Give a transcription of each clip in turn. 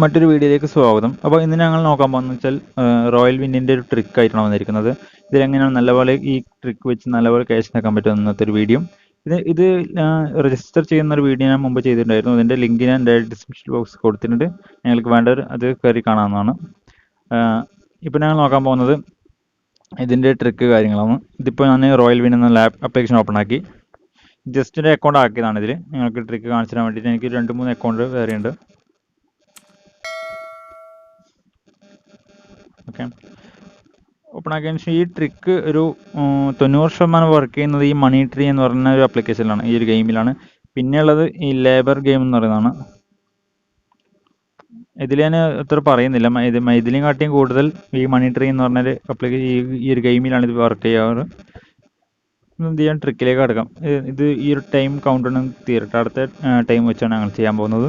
മറ്റൊരു വീഡിയോയിലേക്ക് സ്വാഗതം. അപ്പോൾ ഇന്ന് ഞങ്ങൾ നോക്കാൻ പോകുന്നത് വെച്ചാൽ റോയൽ വിന്നിൻ്റെ ഒരു ട്രിക്ക് ആയിട്ടാണ് വന്നിരിക്കുന്നത്. ഇതിലെങ്ങനെയാണ് നല്ലപോലെ ഈ ട്രിക്ക് വെച്ച് നല്ലപോലെ ക്യാഷ് നേക്കാൻ പറ്റും ഇന്നത്തെ ഒരു വീഡിയോ. ഇത് രജിസ്റ്റർ ചെയ്യുന്ന ഒരു വീഡിയോ ഞാൻ മുമ്പ് ചെയ്തിട്ടുണ്ടായിരുന്നു. അതിൻ്റെ ലിങ്ക് ഞാൻ ഡിസ്ക്രിപ്ഷൻ ബോക്സ് കൊടുത്തിട്ടുണ്ട്. നിങ്ങൾക്ക് വേണ്ടവർ അത് കയറി കാണാവുന്നതാണ്. ഇപ്പോൾ ഞങ്ങൾ നോക്കാൻ പോകുന്നത് ഇതിൻ്റെ ട്രിക്ക് കാര്യങ്ങളാണ്. ഇതിപ്പോൾ ഞാൻ റോയൽ വിൻ എന്ന ആപ്ലിക്കേഷൻ ഓപ്പൺ ആക്കി ജസ്റ്റ് ഒരു അക്കൗണ്ട് ആക്കിയതാണ്. ഇതിൽ നിങ്ങൾക്ക് ട്രിക്ക് കാണിച്ചു തരാൻ വേണ്ടിയിട്ട് എനിക്ക് 2-3 അക്കൗണ്ട് വേറെയുണ്ട്. ഓക്കെ, ഓപ്പൺ ആക്കിയതിന് ശേഷം ഈ ട്രിക്ക് ഒരു 90% വർക്ക് ചെയ്യുന്നത് ഈ മണി ട്രീ എന്ന് പറയുന്ന ഒരു ആപ്ലിക്കേഷനിലാണ്, ഈ ഒരു ഗെയിമിലാണ്. പിന്നെ ഉള്ളത് ഈ ലേബർ ഗെയിം എന്ന് പറയുന്നതാണ്. ഇതിൽ ഞാൻ ഇത്ര പറയുന്നില്ല. ഇതിലും കാട്ടിയും കൂടുതൽ ഈ മണി ട്രീ എന്ന് പറഞ്ഞൊരു ഈ ഒരു ഗെയിമിലാണ് ഇത് വർക്ക് ചെയ്യാറ്. എന്ത് ചെയ്യാൻ, ട്രിക്കിലേക്ക് കിടക്കാം. ഇത് ഈ ഒരു ടൈം കൗണ്ട് തീരട്ടെ. അടുത്ത ടൈം വെച്ചാണ് ഞങ്ങൾ ചെയ്യാൻ പോകുന്നത്.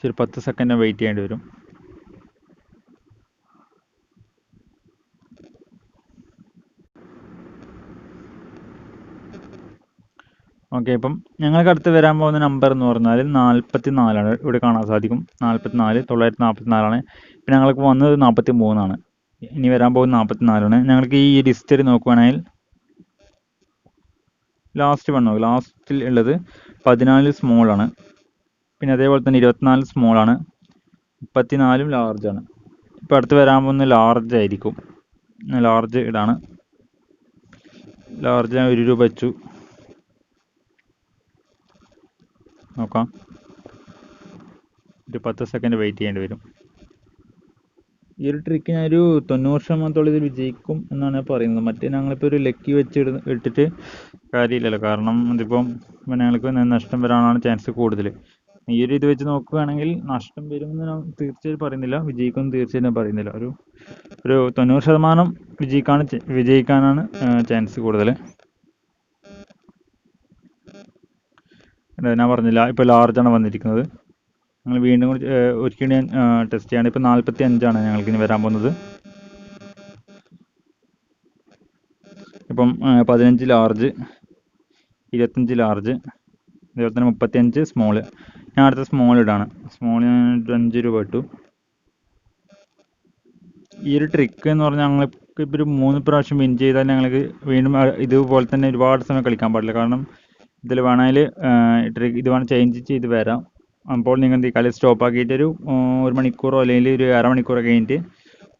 ശരി, 10 സെക്കൻഡ് വെയിറ്റ് ചെയ്യേണ്ടി വരും. ഓക്കെ, ഇപ്പം ഞങ്ങൾക്ക് അടുത്ത് വരാൻ പോകുന്ന നമ്പർ എന്ന് പറഞ്ഞാൽ 44 ഇവിടെ കാണാൻ സാധിക്കും. 944 ഇപ്പം ഞങ്ങൾക്ക് വന്നത് 43. ഇനി വരാൻ പോകുന്ന 44. ഞങ്ങൾക്ക് ഈ ലിസ്റ്റ് നോക്കുകയാണെങ്കിൽ ലാസ്റ്റിൽ ഉള്ളത് 14 സ്മോളാണ്. പിന്നെ അതേപോലെ തന്നെ 24 സ്മോളാണ്, 34 ലാർജാണ്. ഇപ്പം അടുത്ത് വരാൻ പോകുന്ന ലാർജ് ആയിരിക്കും. ലാർജ് ഇടാണ്. ലാർജ് 1 രൂപ വെച്ചു. നോക്കാം, ഒരു 10 സെക്കൻഡ് വെയിറ്റ് ചെയ്യേണ്ടി വരും. ഈ ഒരു ട്രിക്ക് ഞാനൊരു 90% ഇതിൽ വിജയിക്കും എന്നാണ് പറയുന്നത്. മറ്റേ ഞങ്ങളിപ്പോൾ ഒരു ലക്കി വെച്ച് ഇട്ടിട്ട് കാര്യമില്ലല്ലോ. കാരണം ഇതിപ്പം ഞങ്ങൾക്ക് നഷ്ടം വരാനാണ് ചാൻസ് കൂടുതൽ. ഈ ഒരു ഇത് വെച്ച് നോക്കുകയാണെങ്കിൽ നഷ്ടം വരുമെന്ന് ഞാൻ തീർച്ചയായും പറയുന്നില്ല, വിജയിക്കുമെന്ന് തീർച്ചയായും പറയുന്നില്ല. ഒരു 90% വിജയിക്കാനാണ് ചാൻസ് കൂടുതൽ. ഞാൻ പറഞ്ഞില്ല, ഇപ്പോൾ ലാർജാണ് വന്നിരിക്കുന്നത്. ഞങ്ങൾ വീണ്ടും കൂടി ഒരിക്കലും ഞാൻ ടെസ്റ്റ് ചെയ്യാണ്. ഇപ്പോൾ 45 ഞങ്ങൾക്കിനി വരാൻ പോകുന്നത്. ഇപ്പം 15 ലാർജ്, 25 ലാർജ്, അതുപോലെ തന്നെ 35 സ്മോള്. ഞാൻ അടുത്ത സ്മോൾ ഇടാണ്. സ്മോൾ ഞാൻ 5 രൂപ ഇട്ടു. ഈ ഒരു ട്രിക്ക് എന്ന് പറഞ്ഞാൽ ഞങ്ങൾക്ക് ഇപ്പോൾ ഒരു 3 പ്രാവശ്യം വിൻ ചെയ്താൽ ഞങ്ങൾക്ക് വീണ്ടും ഇതുപോലെ തന്നെ ഒരുപാട് സമയം കളിക്കാൻ പാടില്ല. കാരണം ഇതിൽ വേണമെങ്കിൽ ട്രിക്ക് ഇത് വേണം ചേഞ്ച് ചെയ്ത് വരാം. അപ്പോൾ നിങ്ങൾ ഈ കളി സ്റ്റോപ്പ് ആക്കിയിട്ട് ഒരു മണിക്കൂറോ അല്ലെങ്കിൽ ഒരു അരമണിക്കൂറോ കഴിഞ്ഞിട്ട്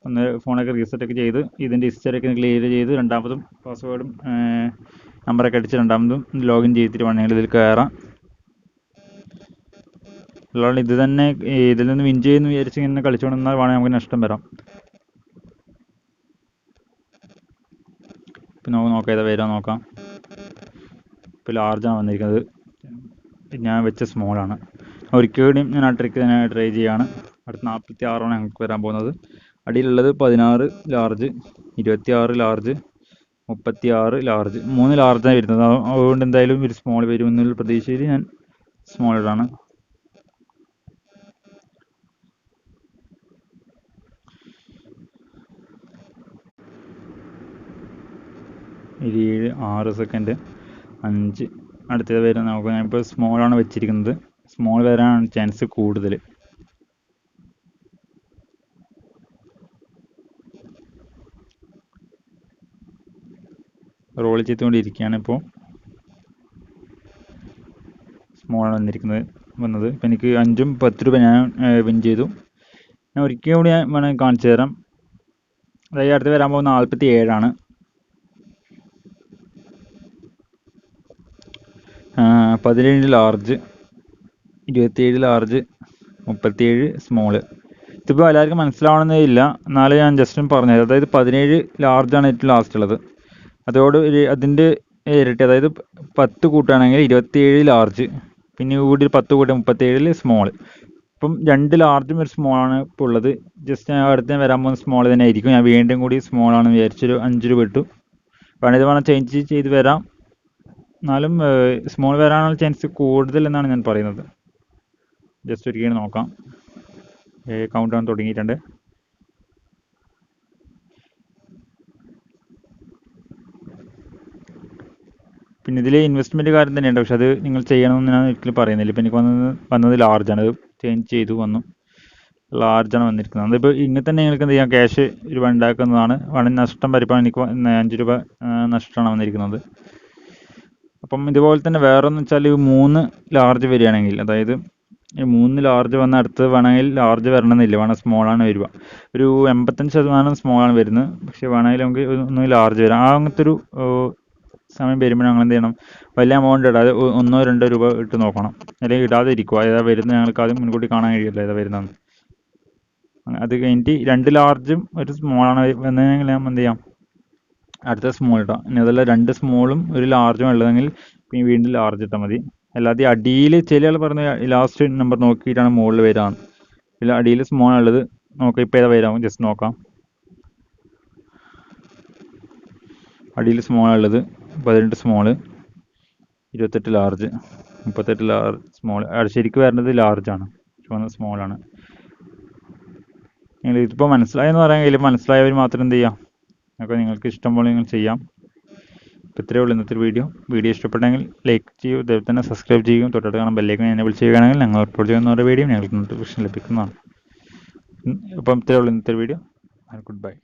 ഒന്ന് ഫോണൊക്കെ റീസെറ്റൊക്കെ ചെയ്ത് ഇതിൻ്റെ ഹിസ്റ്ററിയൊക്കെ ക്ലിയർ ചെയ്ത് രണ്ടാമതും പാസ്വേഡും നമ്പറൊക്കെ അടിച്ച് രണ്ടാമതും ലോഗിൻ ചെയ്തിട്ട് വേണമെങ്കിൽ ഇതിൽ കയറാം. അല്ലാണ്ട് ഇത് തന്നെ ഇതിൽ നിന്ന് വിൻ ചെയ്യുമെന്ന് വിചാരിച്ച് ഇങ്ങനെ കളിച്ചുകൊണ്ടിരുന്നാൽ വേണമെങ്കിൽ നമുക്ക് നഷ്ടം വരാം. ഇപ്പം നമുക്ക് നോക്കാം, ഏതാ വരാൻ നോക്കാം. ഇപ്പോൾ ലാർജാണ് വന്നിരിക്കുന്നത്, ഞാൻ വെച്ച സ്മോളാണ്. ഒരിക്കലും ഞാൻ ആ ട്രിക്ക് തന്നെ ട്രൈ ചെയ്യുകയാണ്. അടുത്ത 46 ഞങ്ങൾക്ക് വരാൻ പോകുന്നത്. അടിയിലുള്ളത് 16 ലാർജ്, 26 ലാർജ്, 36 ലാർജ്. 3 ലാർജാണ് വരുന്നത്. അതുകൊണ്ട് എന്തായാലും ഒരു സ്മോൾ വരുമെന്നുള്ള പ്രതീക്ഷയിൽ ഞാൻ സ്മോൾ ഇടാണ്. ഒരു 6 സെക്കൻഡ്, 5. അടുത്തത് വരാൻ നോക്കാം. ഞാനിപ്പോൾ സ്മോളാണ് വെച്ചിരിക്കുന്നത്. സ്മോൾ വരാനാണ് ചാൻസ് കൂടുതൽ. റോൾ ചെയ്തുകൊണ്ടിരിക്കുകയാണ്. ഇപ്പോൾ സ്മോളാണ് വന്നത്. ഇപ്പം എനിക്ക് 5ഉം 10 രൂപ ഞാൻ വിൻ ചെയ്തു. ഞാൻ ഒരിക്കലും കൂടി ഞാൻ വേണമെങ്കിൽ കാണിച്ചു തരാം. അതായത് അടുത്ത് വരാൻ പോകുന്ന 47. 17 ലാർജ്, 27 ലാർജ്, 37 സ്മോള്. ഇതിപ്പോൾ എല്ലാവർക്കും മനസ്സിലാവണമെന്നില്ല, എന്നാലും ഞാൻ ജസ്റ്റ് പറഞ്ഞത്. അതായത് 17 ലാർജാണ് ഏറ്റവും ലാസ്റ്റ് ഉള്ളത്. അതോട് അതിൻ്റെ ഇരട്ടി, അതായത് 10 കൂട്ടുകയാണെങ്കിൽ 27 ലാർജ്, പിന്നെ കൂടി 10 കൂട്ടി 37 സ്മോള്. ഇപ്പം 2 ലാർജും ഒരു സ്മോളാണ് ഇപ്പോൾ ഉള്ളത്. ജസ്റ്റ് ഞാൻ അടുത്ത് വരാൻ പോകുന്ന സ്മോൾ തന്നെ ആയിരിക്കും. ഞാൻ വീണ്ടും കൂടി സ്മോളാണെന്ന് വിചാരിച്ചൊരു 5 രൂപ ഇട്ടു. വേണം ചേഞ്ച് ചെയ്ത് വരാം, എന്നാലും സ്മോൾ വരാനുള്ള ചാൻസ് കൂടുതൽ എന്നാണ് ഞാൻ പറയുന്നത്. ജസ്റ്റ് ഒരിക്കലും നോക്കാം. കൗണ്ട് ഡൗൺ തുടങ്ങിയിട്ടുണ്ട്. പിന്നെ ഇതിൽ ഇൻവെസ്റ്റ്മെൻറ്റ് കാര്യം തന്നെയുണ്ട്, പക്ഷെ അത് നിങ്ങൾ ചെയ്യണമെന്ന് ഞാൻ ഒരിക്കലും പറയുന്നില്ല. ഇപ്പം എനിക്ക് വന്നത് ലാർജാണ്, അത് ചേഞ്ച് ചെയ്തു വന്നു, ലാർജാണ് വന്നിരിക്കുന്നത്. അതിപ്പോൾ ഇങ്ങനെ തന്നെ നിങ്ങൾക്ക് എന്ത് ചെയ്യാം, ക്യാഷ് രൂപ ഉണ്ടാക്കുന്നതാണ്. വേണമെങ്കിൽ നഷ്ടം വരിപ്പോൾ എനിക്ക് 5 രൂപ നഷ്ടമാണ് വന്നിരിക്കുന്നത്. അപ്പം ഇതുപോലെ തന്നെ വേറെന്ന് വെച്ചാൽ 3 ലാർജ് വരികയാണെങ്കിൽ, അതായത് 3 ലാർജ് വന്ന അടുത്തത് വേണമെങ്കിൽ ലാർജ് വരണമെന്നില്ല, വേണമെങ്കിൽ സ്മോളാണ് വരിക. ഒരു 85% സ്മോളാണ് വരുന്നത്, പക്ഷെ വേണമെങ്കിൽ നമുക്ക് ഒന്നുകിൽ ലാർജ് വരാം. അങ്ങനത്തെ ഒരു സമയം വരുമ്പോൾ ഞങ്ങൾ എന്ത് ചെയ്യണം, വലിയ എമൗണ്ട് ഇടാതെ 1-2 രൂപ ഇട്ട് നോക്കണം, അല്ലെങ്കിൽ ഇടാതെ ഇരിക്കുക. ഏതാ വരുന്നത് ഞങ്ങൾക്ക് ആദ്യം മുൻകൂട്ടി കാണാൻ കഴിയില്ല ഏതാ വരുന്നതെന്ന്. അത് കഴിഞ്ഞിട്ട് 2 ലാർജും ഒരു സ്മോളാണ് വന്നതെങ്കിൽ ഞാൻ എന്ത് ചെയ്യാം, അടുത്ത സ്മോൾ ഇടാം. ഇനി അതല്ല 2 സ്മോളും ഒരു ലാർജും ഉള്ളതെങ്കിൽ പിന്നെ വീണ്ടും ലാർജ് ഇട്ടാൽ മതി. അല്ലാതെ അടിയിൽ ചില ആൾ പറഞ്ഞ ലാസ്റ്റ് നമ്പർ നോക്കിയിട്ടാണ് മുകളിൽ വരാൻ. ഇല്ല, അടിയിൽ സ്മോൾ ഉള്ളത് നോക്കാം, ഇപ്പോൾ ഏതാ വരാം ജസ്റ്റ് നോക്കാം. അടിയിൽ സ്മോൾ ഉള്ളത് 18 സ്മോള്, 28 ലാർജ്, 38 ലാർജ് സ്മോൾ. ശരിക്കും വരേണ്ടത് ലാർജാണ്, ചുവന്ന സ്മോളാണ്. നിങ്ങൾ ഇതിപ്പോൾ മനസ്സിലായെന്ന് പറയാൻ കഴിയില്ല, മനസ്സിലായവർ മാത്രം എന്ത് ചെയ്യാം, അപ്പോൾ നിങ്ങൾക്ക് ഇഷ്ടം പോലെ നിങ്ങൾ ചെയ്യാം. അപ്പോൾ ഇത്രയേ ഉള്ളൂ ഇന്നത്തെ വീഡിയോ ഇഷ്ടപ്പെട്ടെങ്കിൽ ലൈക്ക് ചെയ്യൂ, അതേപോലെ തന്നെ സബ്സ്ക്രൈബ് ചെയ്യുകയും തൊട്ടടുത്ത് കാണാൻ ബെല്ലൈക്കൺ എനേബിൾ ചെയ്യുകയാണെങ്കിൽ ഞങ്ങൾ അപ്ലോഡ് ചെയ്യുന്ന ഓരോ വീഡിയോ ഞങ്ങൾക്ക് നോട്ടിഫിക്കേഷൻ ലഭിക്കുന്നതാണ്. അപ്പം ഇത്രയേ ഉള്ളൂ ഇന്നത്തെ വീഡിയോ. Good bye.